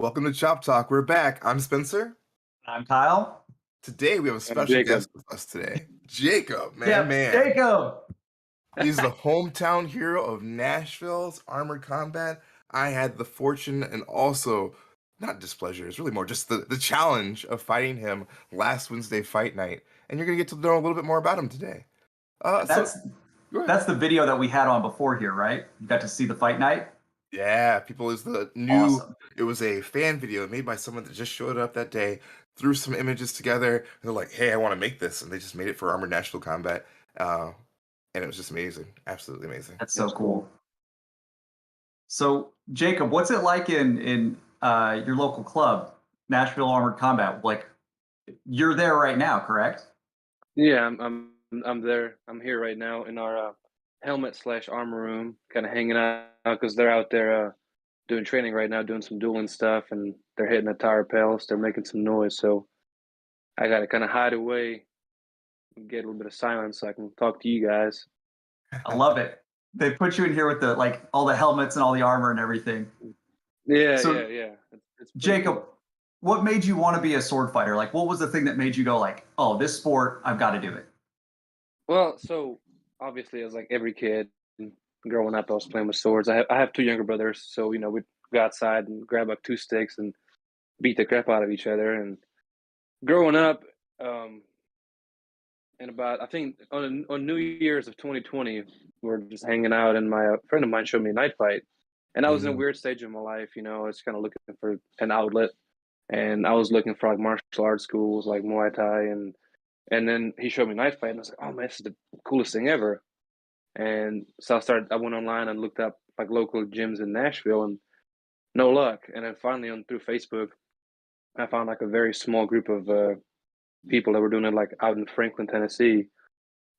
Welcome to Chop Talk. We're back. I'm Spencer. I'm Kyle. Today we have a I'm special Jacob. guest with us today. Jacob, Yep, man. Jacob. He's the hometown hero of Nashville's Armored Combat. I had the fortune and also not displeasure, it's really more just the challenge of fighting him last Wednesday fight night. And you're gonna get to know a little bit more about him today. So That's go ahead. that's the video that we had on before here, right? You got to see the fight night. Yeah, people is the new. Awesome. It was a fan video made by someone that just showed up that day, threw some images together, and they're like, "Hey, I want to make this," and they just made it for Armored National Combat, uh, and it was just amazing, absolutely amazing. That's so That's cool. cool. So, Jacob, what's it like in your local club, Nashville Armored Combat? Like, you're there right now, correct? Yeah, I'm there. I'm here right now in our helmet slash armor room, kind of hanging out because they're out there doing training right now, doing some dueling stuff, and they're hitting the tire pails. They're making some noise, so I got to kind of hide away and get a little bit of silence so I can talk to you guys. I love it. They put you in here with the all the helmets and all the armor and everything. Yeah, yeah, So, yeah. It's pretty Jacob, cool. what made you want to be a sword fighter? Like, what was the thing that made you go like, "Oh, this sport, I've got to do it." Well, so obviously, as like every kid growing up, I was playing with swords. I have two younger brothers, so we'd go outside and grab like two sticks and beat the crap out of each other. And growing up, um, and about I think on New Year's of 2020, we were just hanging out, and my friend of mine showed me a knife fight, and I was in a Mhm. weird stage of my life. I was kind of looking for an outlet, and I was looking for like martial arts schools like Muay Thai, and then he showed me knife fight, and I was like, oh man, this is the coolest thing ever. And so I went online and looked up like local gyms in Nashville, and no luck. And then finally on through Facebook, I found like a very small group of people that were doing it like out in Franklin, Tennessee,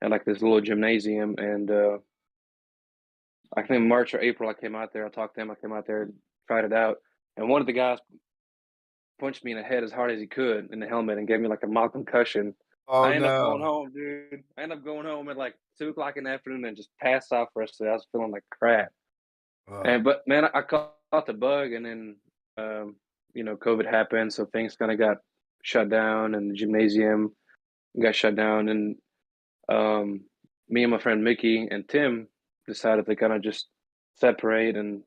at like this little gymnasium. And I think March or April, I came out there. I talked to him. I came out there and tried it out. And one of the guys punched me in the head as hard as he could in the helmet and gave me like a mild concussion. Oh I ended up going no! home, dude. I ended up going home at like 2 o'clock in the afternoon and just passed out for us. I was feeling like crap. Oh, And but man, I caught the bug, and then COVID happened, so things kind of got shut down, and the gymnasium got shut down, and um, me and my friend Mickey and Tim decided to kind of just separate and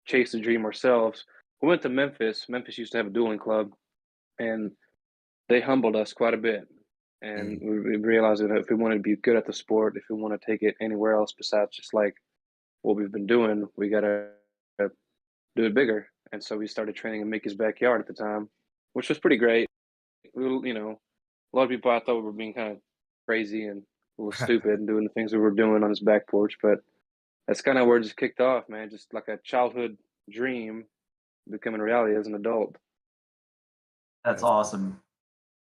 chase the dream ourselves. We went to Memphis. Memphis used to have a dueling club, and they humbled us quite a bit. And mm. we realized that if we want to be good at the sport, if we want to take it anywhere else besides just like what we've been doing, we gotta do it bigger. And so we started training in Mickey's backyard at the time, which was pretty great. A lot of people I thought we were being kind of crazy and a little stupid and doing the things we were doing on his back porch, but that's kind of where it just kicked off, man. Just like a childhood dream becoming reality as an adult. That's That's awesome.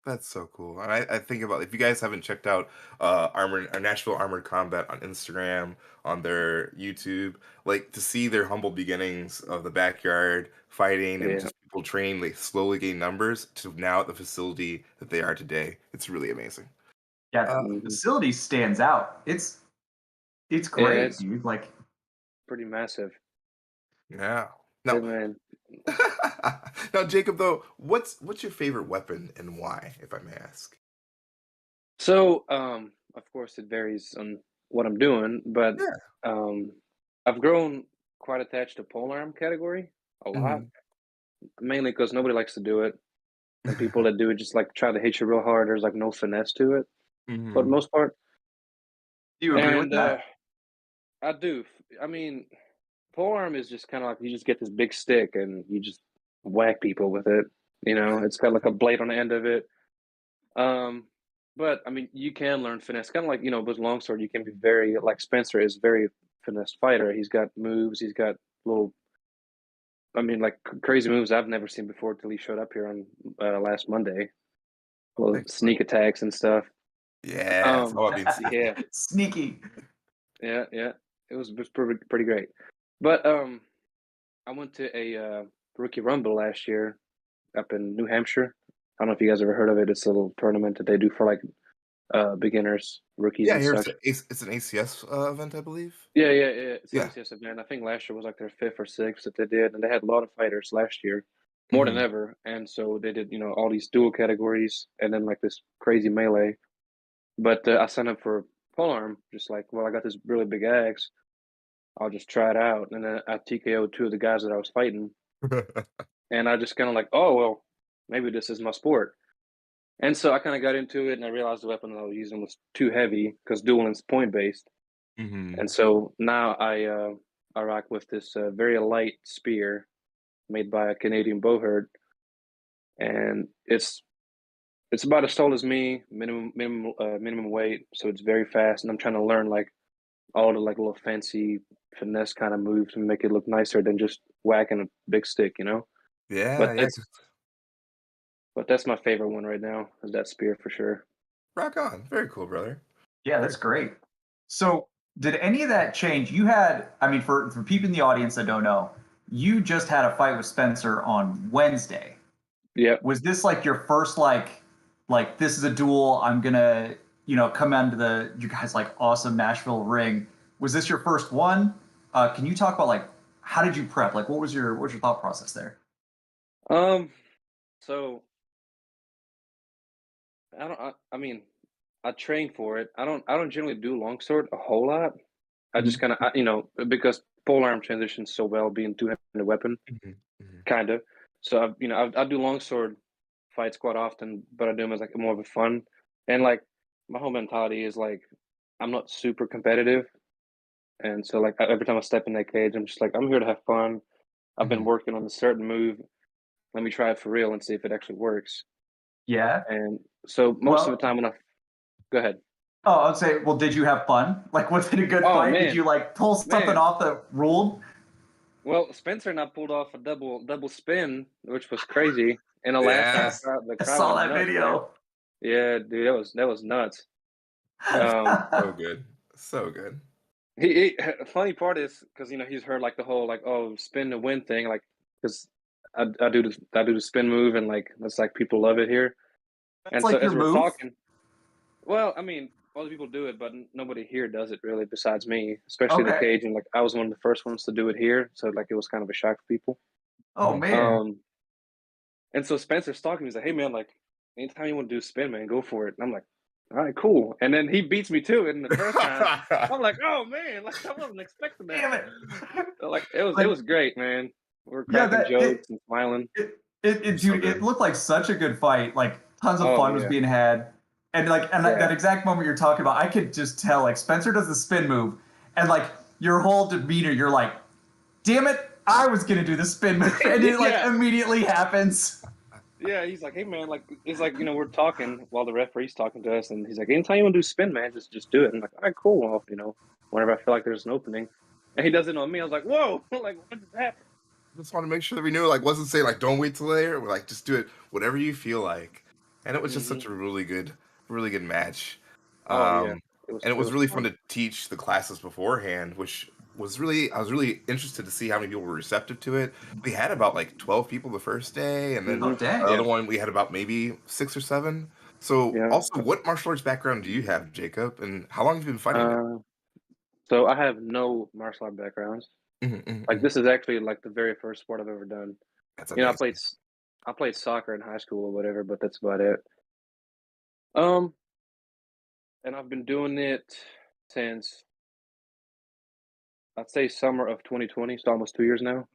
That's so cool. And I think about if you guys haven't checked out Nashville Armored Combat on Instagram, on their YouTube, like to see their humble beginnings of the backyard fighting and Yeah, just people training, they slowly gain numbers to now at the facility that they are today. It's really amazing. Yeah, Uh, the hmm facility stands out. It's yeah, great, it's dude. Like, pretty massive. yeah. Hey, Now, man. now, Jacob, though, what's your favorite weapon and why, if I may ask? So, of course, it varies on what I'm doing, but Yeah. um, I've grown quite attached to polearm category a lot, Hmm. mainly because nobody likes to do it. And people that do it just like try to hit you real hard. There's like no finesse to it for the Hmm. most part. do you agree with And that? I do. I mean, polearm is just kind of like you just get this big stick and you just whack people with it. It's got like a blade on the end of it. Um, but I mean, you can learn finesse. Kind of like with longsword, you can be very like Spencer is very finesse fighter. He's got moves. He's got little. I mean, like crazy moves I've never seen before till he showed up here on last Monday. Little Excellent. sneak attacks and stuff. Yeah, it's Um, all about being sneaky. yeah, Sneaky. yeah, yeah. It was pretty great. But I went to a rookie rumble last year up in New Hampshire. I don't know if you guys ever heard of it. It's a little tournament that they do for like beginners, rookies, Yeah, and here such. it's an ACS event, I believe. Yeah, yeah, yeah. It's an Yeah. ACS event. I think last year was like their fifth or sixth that they did, and they had a lot of fighters last year. more than Mhm. ever. And so they did, all these dual categories and then like this crazy melee. But I signed up for polearm, just like, well, I got this really big axe. I'll just try it out. And then I TKO'd two of the guys that I was fighting. And I just kind of like, oh, well, maybe this is my sport. And so I kind of got into it and I realized the weapon that I was using was too heavy because dueling's point based. Mhm. And so now I rock with this very light spear made by a Canadian bowherd. And it's about as tall as me, minimum weight, so it's very fast. And I'm trying to learn like all the like little fancy finesse kind of moves and make it look nicer than just whacking a big stick. Yeah, But yeah. it's but that's my favorite one right now is that spear for sure. Rock on. Very cool, brother. Yeah, Very that's great. So, did any of that change? You had, I mean, for people in the audience that don't know, you just had a fight with Spencer on Wednesday. Yep. Was this like your first like this is a duel? I'm gonna come into the you guys like awesome Nashville ring. Was this your first one? Can you talk about like how did you prep? Like what was your thought process there? Um. So I mean, I train for it. I don't generally do longsword a whole lot. I just Mhm. kind of because polearm transitions so well being two-handed weapon, Mhm, mhm. kind of. So I do longsword fights quite often, but I do them as like more of a fun. And like my whole mentality is like I'm not super competitive, and so like every time I step in that cage, I'm just like I'm here to have fun. I've been Mhm. working on a certain move. Let me try it for real and see if it actually works. Yeah. And so most of the Well, time when I go ahead. oh, I'd say, well, did you have fun? Like, was it a good Oh fight? Did man, you like pull something man. off that ruled? Well, Spencer and I pulled off a double spin, which was crazy in the last round. Yeah. The I crowd saw went that nuts, man. video. Yeah, dude, that was nuts. Um, So good. So good. he funny part is because he's heard like the whole like spin to win thing, like because I do the spin move and like that's like people love it here. That's And so like your as we're move. talking, well, I mean, other people do it, but nobody here does it really besides me, especially in the Okay. cage. And like I was one of the first ones to do it here, so like it was kind of a shock for people. Oh Mhm. man. Um, And so Spencer's talking. He's like, "Hey man, like anytime you want to do a spin, man, go for it." And I'm like, "All right, cool." And then he beats me too in the first time. I'm like, "Oh man, like I wasn't expecting that." Damn it. Like it was Like, great, man. We are yeah, cracking jokes and smiling. So dude, it good. looked like such a good fight. Like, tons of Oh fun was yeah, being had, and like, and that yeah, exact moment you're talking about, I could just tell. Like, Spencer does the spin move, and like your whole demeanor, you're like, "Damn it, I was gonna do the spin move," and it like yeah, immediately happens. yeah. He's like, "Hey man, like it's like we're talking while the referee's talking to us, and he's like, anytime you want to do spin, man, just do it." And I'm like, "All right, cool." Well, whenever I feel like there's an opening, and he does it on me, I was like, "Whoa!" Like what just happened? Just want to make sure that we knew, like, wasn't saying like, don't wait till later. We're like, just do it whatever you feel like. And it was just Hmm. such a really good match. Oh yeah, Um, it was and it it was was really fun fun. to teach the classes beforehand, which I was really interested to see how many people were receptive to it. We had about like 12 people the first day, and then Oh Hmm. the dang. other Yeah, one we had about maybe 6 or 7. So, yeah. also, what martial arts background do you have, Jacob? And how long have you been fighting now? Uh, so I have no martial art backgrounds. Mhm, mhm, Like mhm. this is actually like the very first sport I've ever done. That's You know, I played amazing. s- I played soccer in high school or whatever, but that's about it. Um, and I've been doing it since I'd say summer of 2020, so almost 2 years now.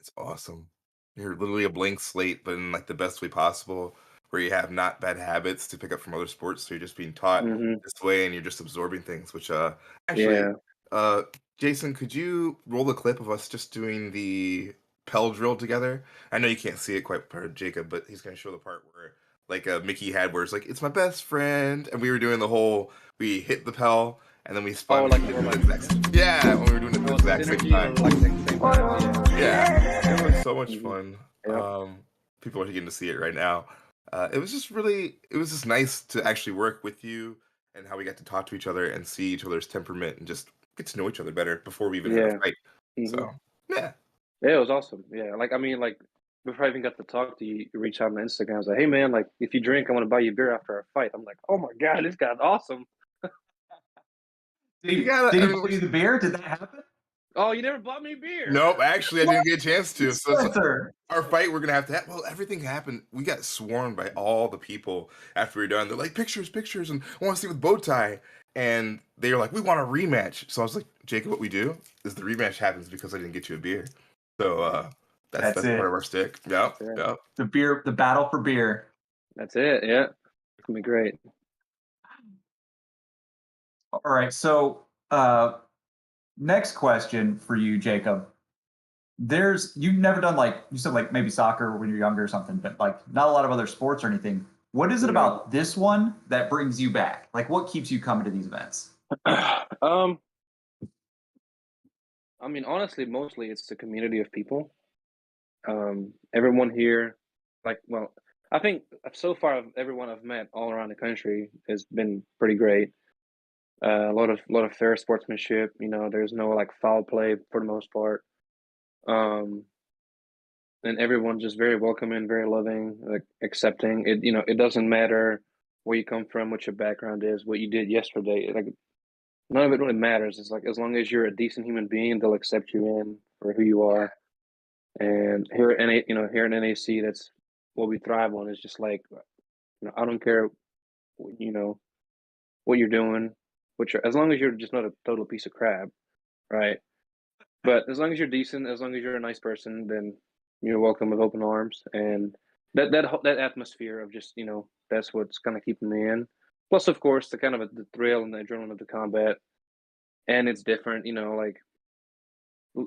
It's awesome. You're literally a blank slate, but in like the best way possible, where you have not bad habits to pick up from other sports, so you're just being taught Hmm. this way and you're just absorbing things, which actually Yeah. uh Jason, could you roll the clip of us just doing the Pell drill together? I know you can't see it quite per Jacob, but he's gonna show the part where like Mickey had where it's like it's my best friend, and we were doing the whole we hit the Pell and then we Oh, spun like and they we were did like, the exact yeah, when we were doing it at the oh, the exact same synergy time. or like at the same time. Yeah. Yeah, it was so much Hmm. fun. Yeah. People are getting to see it right now. It was just nice to actually work with you and how we got to talk to each other and see each other's temperament and just get to know each other better before we even had a Yeah. fight. Hmm. So, yeah. Yeah, it was awesome. Yeah, like I mean, like before I even got to talk to you, you reach out on Instagram. I was like, "Hey, man, like if you drink, I want to buy you beer after our fight." I'm like, "Oh my god, this guy's awesome." Did You he gotta, did I he mean, buy you the beer? Did that happen? Oh, you never bought me beer. Nope, actually, I didn't get a chance to. So it's Spencer. our fight. We're gonna have to have. Well, everything happened. We got swarmed by all the people after we were done. They're like, pictures, pictures, and I want to see with bow tie. And they were like, we want a rematch. So I was like, Jacob, what we do is the rematch happens because I didn't get you a beer. So that's That's part it. of our stick. Yep, Yeah. yep. The battle for beer. That's it. Yeah, it's gonna be great. All right. So, next question for you, Jacob. You've never done, like you said, like maybe soccer when you're younger or something, but like not a lot of other sports or anything. What is it No. about this one that brings you back? Like, what keeps you coming to these events? I mean, honestly, mostly it's the community of people. Everyone here, like, well, I think so far everyone I've met all around the country has been pretty great. A lot of fair sportsmanship. You know, there's no like foul play for the most part. Um, and everyone's just very welcoming, very loving, like accepting. It doesn't matter where you come from, what your background is, what you did yesterday. Like none of it really matters. It's like as long as you're a decent human being, they'll accept you in for who you are. And here in NAC, that's what we thrive on. Is just like, I don't care, you know, what you're doing, as long as you're just not a total piece of crap, right? But as long as you're decent, as long as you're a nice person, then you're welcome with open arms. And that atmosphere of just that's what's kind of keeping me in. Plus, of course, the kind of the thrill and the adrenaline of the combat, and it's different. Like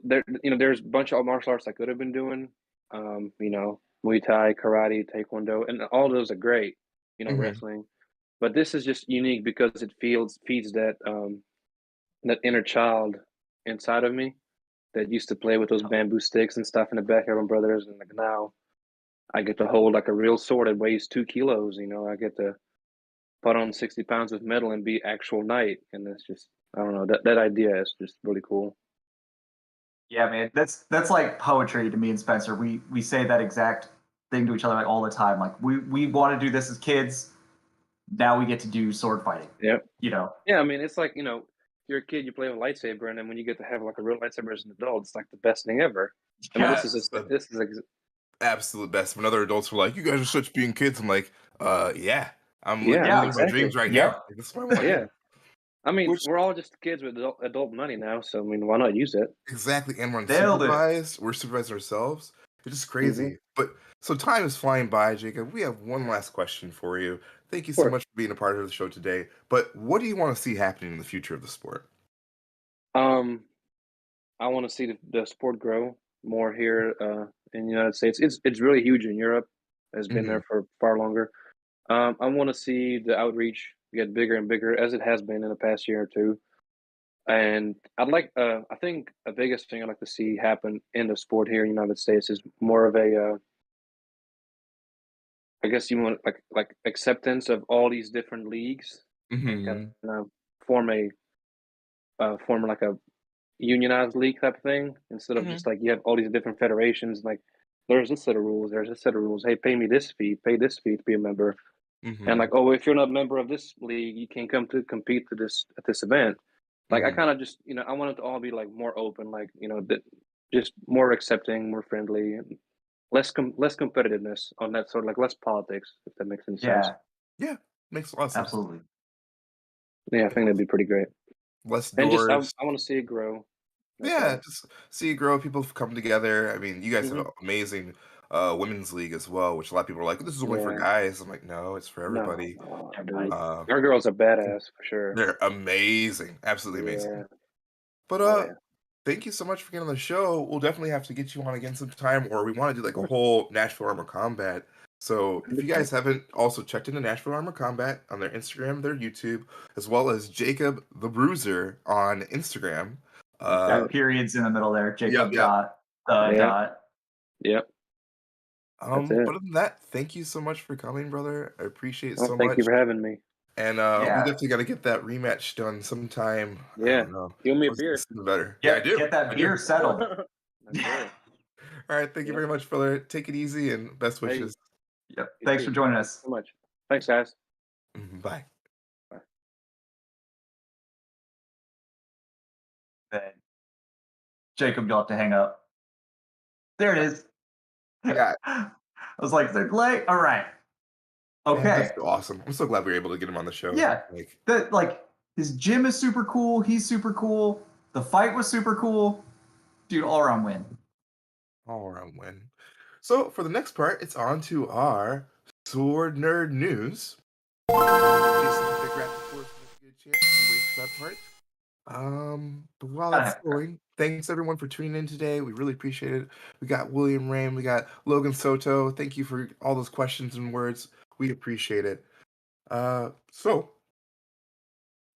there's a bunch of martial arts I could have been doing. Muay Thai, karate, taekwondo, and all those are great. Hmm. Wrestling, but this is just unique because it feeds that inner child inside of me that used to play with those bamboo sticks and stuff in the backyard with my brothers, and like now I get to hold like a real sword that weighs 2 kilos. I get to put on 60 pounds of metal and be actual knight, and it's just I don't know that idea is just really cool. Yeah, man, that's like poetry to me and Spencer. We say that exact thing to each other like all the time. Like we want to do this as kids. Now we get to do sword fighting. Yeah, You know. yeah. I mean, it's like you're a kid, you play with a lightsaber, and then when you get to have like a real lightsaber as an adult, it's like the best thing ever. I mean, this is Yes. just The this is absolute best. When other adults were like, "You guys are such being kids," I'm like, yeah, I'm yeah, living Yeah. my exactly. dreams right Yep. now. Like, this is what I want to Yeah, do." I mean, Which we're all just kids with adult money now, so I mean, why not use it? exactly, and we're Nailed it. unsupervised. We're supervising ourselves. It's just Mm-hmm. crazy. But so time is flying by, Jacob. We have one last question for you. Thank you Of so course. much for being a part of the show today. But what do you want to see happening in the future of the sport? Um, I want to see the sport grow more here in the United States. It's really huge in Europe. Has been Hmm. there for far longer. I want to see the outreach get bigger and bigger as it has been in the past year or two. And I think the biggest thing I'd like to see happen in the sport here in the United States is more of I guess you want like acceptance of all these different leagues and kind Hmm. of form form like a unionized league type of thing instead of Hmm. just like you have all these different federations. Like there's this set of rules, there's this set of rules. Hey, pay me this fee, pay this fee to be a member. And like, Hmm. oh, if you're not a member of this league, you can't come to compete to this at this event. Like I Hmm. kind of just I want it to all be like more open, like that just more accepting, more friendly, and less competitiveness on that sort of like less politics, if that makes any sense. Yeah. Yeah, makes a lot of sense. Absolutely. Yeah, I think that'd be pretty great. Less And just doors. I want to see it grow. That's Yeah, all. just see it grow. People come together. I mean, you guys have Hmm. an amazing women's league as well, which a lot of people are like, "This is only for Yeah. guys." I'm like, "No, it's for No, everybody." no, Everybody. dude. Uh, Our girls are badass for sure. they're amazing, absolutely amazing. Yeah. But Oh yeah. thank you so much for getting on the show. We'll definitely have to get you on again sometime, or we want to do Of like a course. whole Nashville Armor Combat. So if you guys 100%. haven't also checked into Nashville Armor Combat on their Instagram, their YouTube, as well as Jacob the Bruiser on Instagram. That's Uh, Yeah, right. periods in the middle there. yep, Jacob yep. dot the Yeah. dot. Yep. That's But it. other than that, thank you so much for coming, brother. I appreciate it Well, so thank you much. for having me. And we Yeah. definitely got to get that rematch done sometime. I Yeah. don't know. You owe me a Closer to beer. sooner better. Yeah, I do. Get that I do. beer settled. That's right. All right. Thank you Yep. very much, brother. Take it easy and best Hey, wishes. Yep. you Thanks for too. joining Thank you us. so much. Thanks, guys. Mhm, bye. Bye. Then Jacob, you'll have to hang up. There it is. Yeah, I was like, they're late. All right. man, that's Okay. so awesome. I'm so glad we were able to get him on the show. Yeah. Like, Like his gym is super cool. He's super cool. The fight was super cool. Dude, all around win. all around win. So for the next part, it's on to our sword nerd news. Jason, if they grab the force, get a chance. We'll wait for that part. But while Gotta that's have going, thanks everyone for tuning in today. We really appreciate it. We got William Rain, we got Logan Soto. Thank you for all those questions and words. We appreciate it. So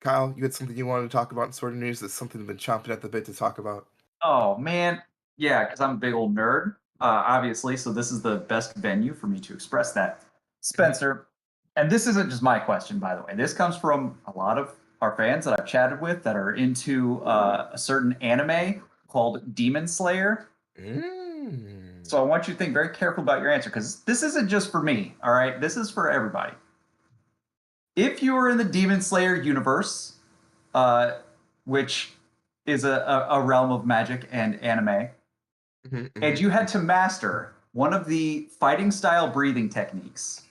Kyle, you had something you wanted to talk about in Sword of News. That's something you've been chomping at the bit to talk about. Oh man, yeah, because I'm a big old nerd, obviously. So this is the best venue for me to express that, Spencer. And this isn't just my question, by the way. This comes from a lot of our fans that I've chatted with that are into a certain anime called Demon Slayer. Mm. So I want you to think very careful about your answer because this isn't just for me. All right, this is for everybody. If you were in the Demon Slayer universe, which is a realm of magic and anime, Mhm, and mhm, you had to master one of the fighting style breathing techniques,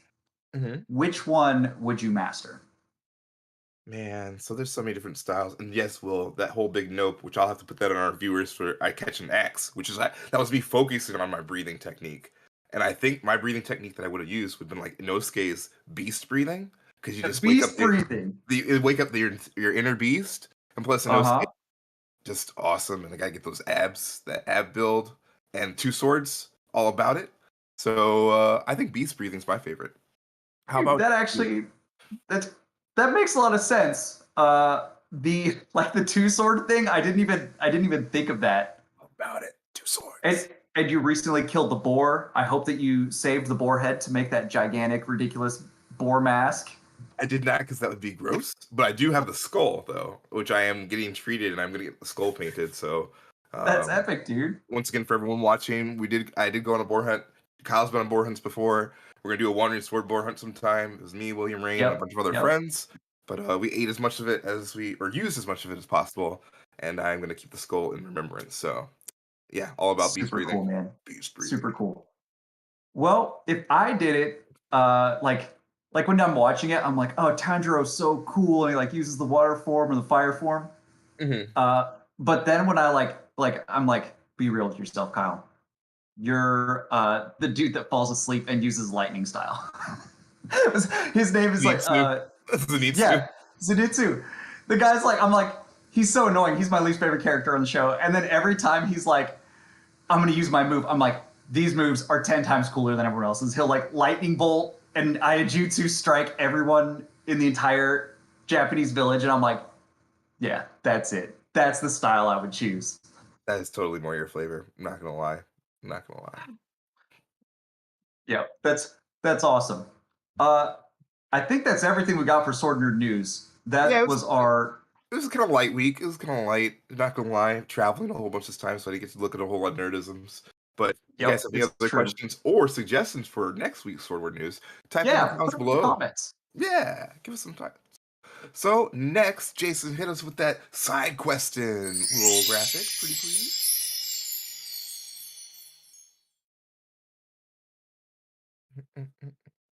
mhm. which one would you master? Man, so there's so many different styles, and yes, Will, that whole big nope, which I'll have to put that on our viewers for I catch an axe, which is that was me focusing on my breathing technique, and I think my breathing technique that I would have used would have been like Inosuke's beast breathing, because you just wake up Beast breathing. your inner beast, and plus Uh Inosuke huh. just awesome, and I gotta get those abs, that ab build, and two swords, all about it. So I think beast breathing's my favorite. How Dude, about that you? actually that that makes a lot of sense. The like the two sword thing, I didn't even think of that. How about it? Two And swords. and you recently killed the boar. I hope that you saved the boar head to make that gigantic, ridiculous boar mask. I did not because that would be gross. But I do have the skull though, which I am getting treated, and I'm gonna get the skull painted. So, That's um, epic, dude. once again, for everyone watching, I did go on a boar hunt. Kyle's been on boar hunts before. We're gonna do a wandering sword boar hunt sometime. It was me, William Rain, and a Yep. bunch of other Yep. friends. But we ate as much of it or used as much of it as possible. And I'm gonna keep the skull in remembrance. So yeah, all about beast Super breathing. cool, man. Beast breathing. Super cool. Well, if I did it, like when I'm watching it, I'm like, oh, Tanjiro's so cool, and he like uses the water form or the fire form. Hmm. But then when I I'm like, be real with yourself, Kyle. You're the dude that falls asleep and uses lightning style. His name is like Zenitsu. Zenitsu. yeah, Zenitsu. The guy's like, I'm like, he's so annoying. He's my least favorite character on the show. And then every time he's like, I'm gonna use my move, I'm like, these moves are 10 times cooler than everyone else's. He'll like lightning bolt and Iajutsu strike everyone in the entire Japanese village, and I'm like, yeah, that's it. That's the style I would choose. That is totally more your flavor. I'm not gonna lie. I'm not gonna lie. Yeah, that's awesome. Uh, I think that's everything we got for Sword Nerd News. Yeah, That was our it was kind of light week. It was kind of light. Not gonna lie, traveling a whole bunch of times, so I didn't get to look at a whole lot of nerdisms. But you guys yep, have any it's other true. questions or suggestions for next week's Swordward News? Type it in the Yeah, put comments them in the below. comments. Yeah, give us some time. So next, Jason, hit us with that side question. Roll graphic, pretty please.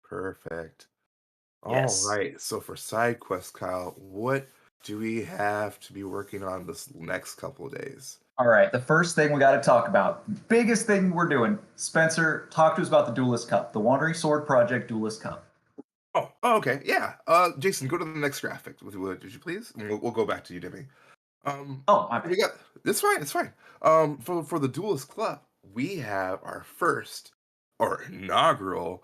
Perfect. All Yes. right. So for side quest, Kyle, what do we have to be working on this next couple of days? All right, the first thing we got to talk about, biggest thing we're doing. Spencer, talk to us about the Duelist Cup, the Wandering Sword Project Duelist Cup. Oh, okay. Yeah. Jason, go to the next graphic, would you please? And we'll go back to you, Demi. Oh, my We bad. got it's fine. It's fine. For the Duelist Club, we have our first or inaugural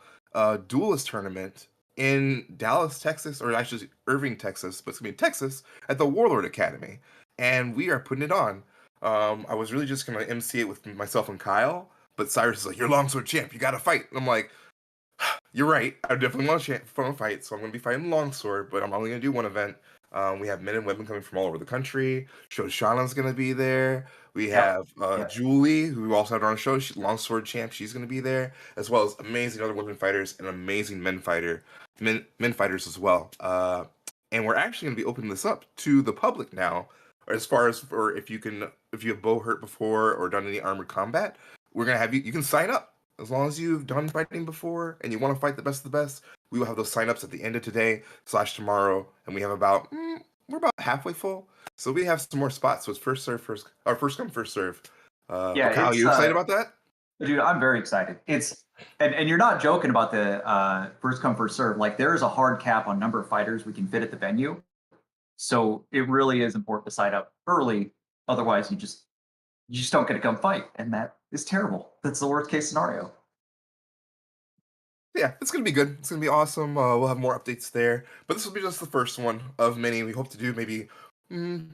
Duelist tournament in Dallas, Texas, or actually Irving, Texas, but it's gonna be in Texas at the Warlord Academy, and we are putting it on. I was really just gonna MC it with myself and Kyle, but Cyrus is like, "You're longsword champ. You got to fight." And I'm like, "You're right. I definitely want to fight, so I'm going to be fighting longsword, but I'm only going to do one event." We have men and women coming from all over the country. Shoshanna's going to be there. We Yep. have Yep. Julie, who we also had on our show. She's longsword champ. She's going to be there, as well as amazing other women fighters and amazing men fighters as well. And we're actually going to be opening this up to the public now. as far as for if you have bow hurt before or done any armored combat, we're gonna have you can sign up as long as you've done fighting before and you want to fight the best of the best. We will have those sign-ups at the end of today/tomorrow, and we have we're about halfway full, so we have some more spots. So it's first serve, first come, first serve. Yeah, But Kyle, it's you excited about that? dude, I'm very excited. It's and you're not joking about the first come first serve. Like there is a hard cap on number of fighters we can fit at the venue. So it really is important to sign up early. Otherwise, you just don't get to come fight, and that is terrible. That's the worst case scenario. Yeah, it's gonna be good. It's gonna be awesome. We'll have more updates there, but this will be just the first one of many. We hope to do maybe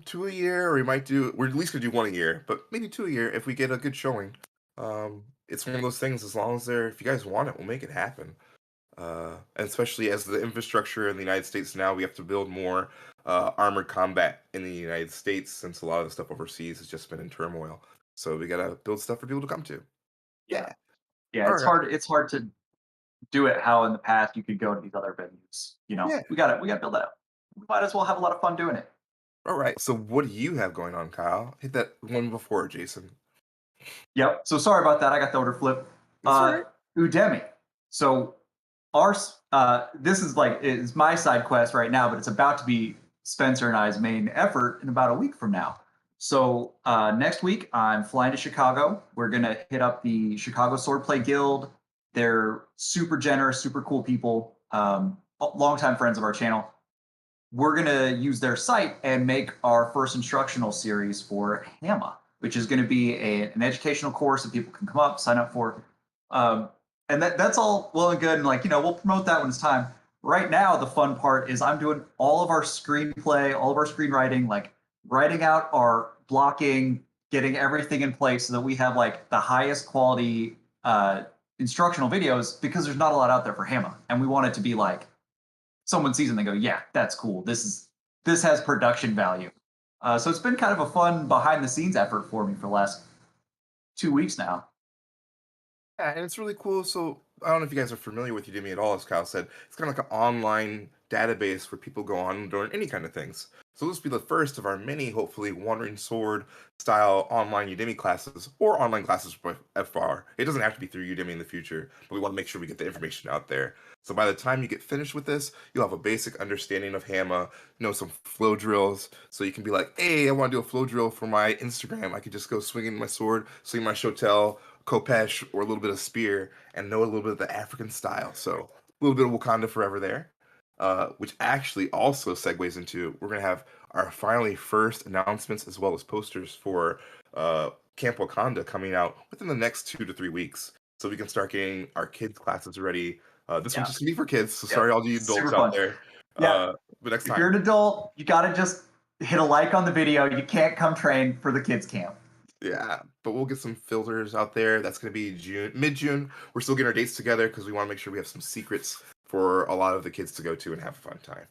two a year, or we might do. We're at least gonna do one a year, but maybe two a year if we get a good showing. It's one of those things. As long as if you guys want it, we'll make it happen. And especially as the infrastructure in the United States now, we have to build more armored combat in the United States since a lot of the stuff overseas has just been in turmoil. So we gotta build stuff for people to come to. Yeah, Yeah. yeah. All It's right. hard. It's hard to do it how in the past you could go to these other venues. Yeah. We got to build that up. We might as well have a lot of fun doing it. All right. So what do you have going on, Kyle? Hit that one before, Jason. Yep. So sorry about that. I got the order flip. That's all right. Udemy. So our this is like it's my side quest right now, but it's about to be Spencer and I's main effort in about a week from now. So next week I'm flying to Chicago. We're gonna hit up the Chicago Swordplay Guild. They're super generous, super cool people, longtime friends of our channel. We're gonna use their site and make our first instructional series for HAMA, which is going to be an educational course that people can come up, sign up for. And that's all well and good. And like, we'll promote that when it's time. Right now, the fun part is I'm doing all of our screenplay, all of our screenwriting, like writing out our blocking, getting everything in place so that we have like the highest quality instructional videos because there's not a lot out there for HAMA. And we want it to be like someone sees it and they go, yeah, that's cool. This has production value. So it's been kind of a fun behind the scenes effort for me for the last 2 weeks now. Yeah, and it's really cool. So I don't know if you guys are familiar with Udemy at all, as Kyle said. It's kind of like an online database where people go on and learn any kind of things. So this will be the first of our many, hopefully, Wandering Sword style online Udemy classes or online classes by FR. It doesn't have to be through Udemy in the future, but we want to make sure we get the information out there. So by the time you get finished with this, you'll have a basic understanding of HAMA, some flow drills. So you can be like, hey, I want to do a flow drill for my Instagram. I could just go swinging my sword, swing my shotel, Kopesh, or a little bit of spear, and know a little bit of the African style. So a little bit of Wakanda forever there. Which actually also segues into we're going to have our finally first announcements as well as posters for Camp Wakanda coming out within the next 2 to 3 weeks. So we can start getting our kids' classes ready. This one's just going to be for kids, so sorry all you Super adults fun. out there. Yeah. But next If you're time. an adult, you got to just hit a like on the video. You can't come train for the kids' camp. Yeah, but we'll get some filters out there. That's going to be mid-June. We're still getting our dates together because we want to make sure we have some secrets for a lot of the kids to go to and have a fun time.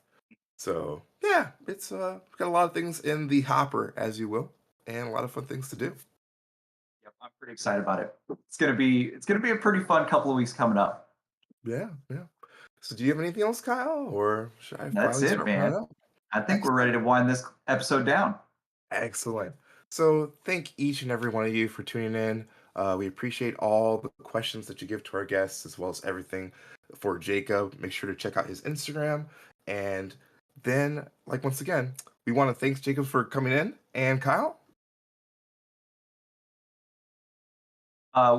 So yeah, it's we've got a lot of things in the hopper, as you will, and a lot of fun things to do. Yep, I'm pretty excited about it. It's gonna be a pretty fun couple of weeks coming up. Yeah, yeah. So do you have anything else, Kyle, or should I That's finally it, start man. up? I think we're ready to wind this episode down. Excellent. So thank each and every one of you for tuning in. We appreciate all the questions that you give to our guests, as well as everything for Jacob. Make sure to check out his Instagram. And then, once again, we want to thank Jacob for coming in. And Kyle?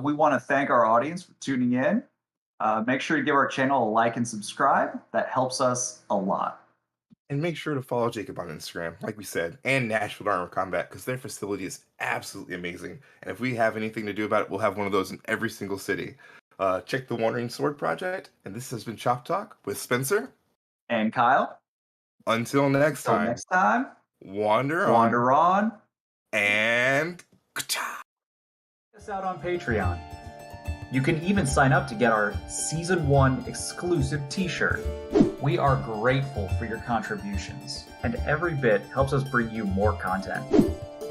We want to thank our audience for tuning in. Make sure to give our channel a like and subscribe. That helps us a lot. And make sure to follow Jacob on Instagram, like we said, and Nashville Armor Combat, because their facility is absolutely amazing. And if we have anything to do about it, we'll have one of those in every single city. Check the Wandering Sword Project. And this has been Chop Talk with Spencer. And Kyle. Until next time. Wander on. And Check us out on Patreon. You can even sign up to get our Season 1 exclusive t-shirt. We are grateful for your contributions, and every bit helps us bring you more content.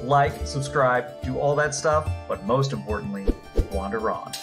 Like, subscribe, do all that stuff, but most importantly, wander on.